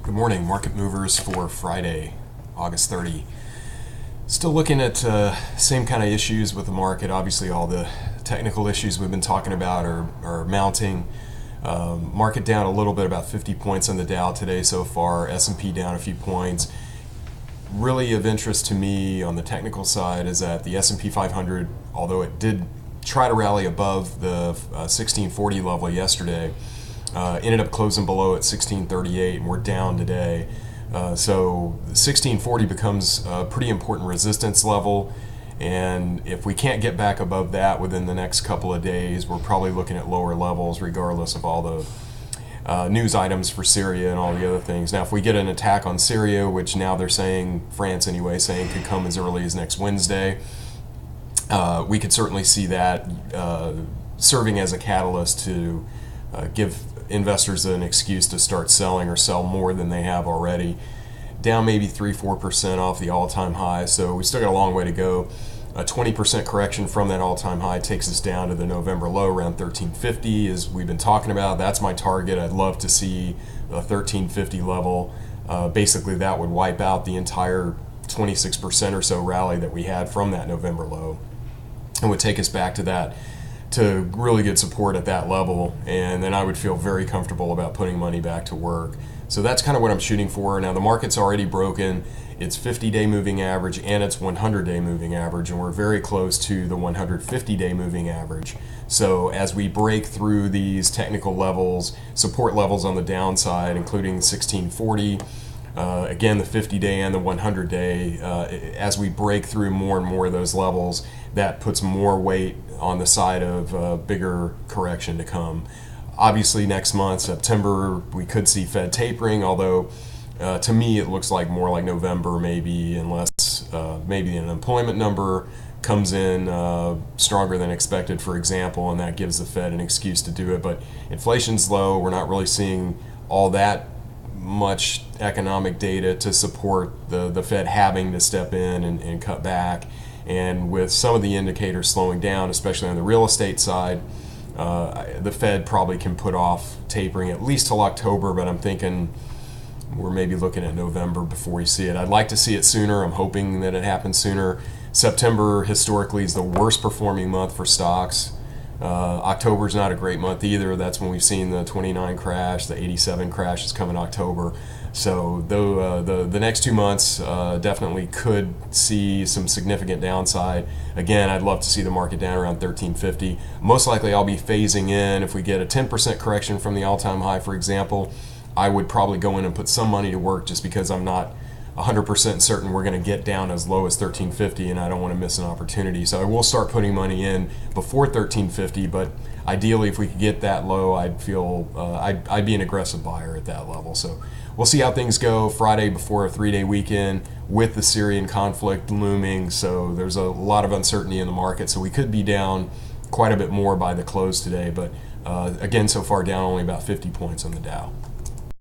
Good morning, market movers for Friday, August 30. Still looking at same kind of issues with the market. Obviously, all the technical issues we've been talking about are mounting. Market down a little bit, about 50 points on the Dow today so far. S&P down a few points. Really of interest to me on the technical side is that the S&P 500, although it did try to rally above the 1640 level yesterday, ended up closing below at 1638, and we're down today. So 1640 becomes a pretty important resistance level, and if we can't get back above that within the next couple of days, we're probably looking at lower levels regardless of all the news items for Syria and all the other things. Now, if we get an attack on Syria, which now they're saying, France anyway, saying could come as early as next Wednesday, we could certainly see that serving as a catalyst to give investors an excuse to start selling or sell more than they have already. Down maybe 3-4% off the all-time high, so we still got a long way to go. A 20% correction from that all-time high takes us down to the November low around 1350, as we've been talking about. That's my target. I'd love to see a 1350 level. Basically, that would wipe out the entire 26% or so rally that we had from that November low, and would take us back to really good support at that level, and then I would feel very comfortable about putting money back to work. So that's kind of what I'm shooting for. Now the market's already broken its 50-day moving average and its 100-day moving average, and we're very close to the 150-day moving average. So as we break through these technical levels, support levels on the downside, including 1640, again, the 50-day and the 100-day, as we break through more and more of those levels, that puts more weight on the side of bigger correction to come. Obviously, next month, September, we could see Fed tapering, although to me it looks like more like November maybe, unless maybe an unemployment number comes in stronger than expected, for example, and that gives the Fed an excuse to do it. But inflation's low. We're not really seeing all that much economic data to support the Fed having to step in and cut back. And with some of the indicators slowing down, especially on the real estate side, the Fed probably can put off tapering at least till October, but I'm thinking we're maybe looking at November before we see it. I'd like to see it sooner. I'm hoping that it happens sooner. September historically is the worst performing month for stocks. October's not a great month either. That's when we've seen the 29 crash, the 87 crash is coming October. So though the next 2 months definitely could see some significant downside. Again, I'd love to see the market down around 1350. Most likely I'll be phasing in. If we get a 10% correction from the all-time high, for example, I would probably go in and put some money to work just because I'm not 100% certain we're going to get down as low as 1350, and I don't want to miss an opportunity. So I will start putting money in before 1350, but ideally if we could get that low, I'd feel I'd be an aggressive buyer at that level. So we'll see how things go Friday before a 3-day weekend with the Syrian conflict looming. So there's a lot of uncertainty in the market, so we could be down quite a bit more by the close today, but again, so far down only about 50 points on the Dow.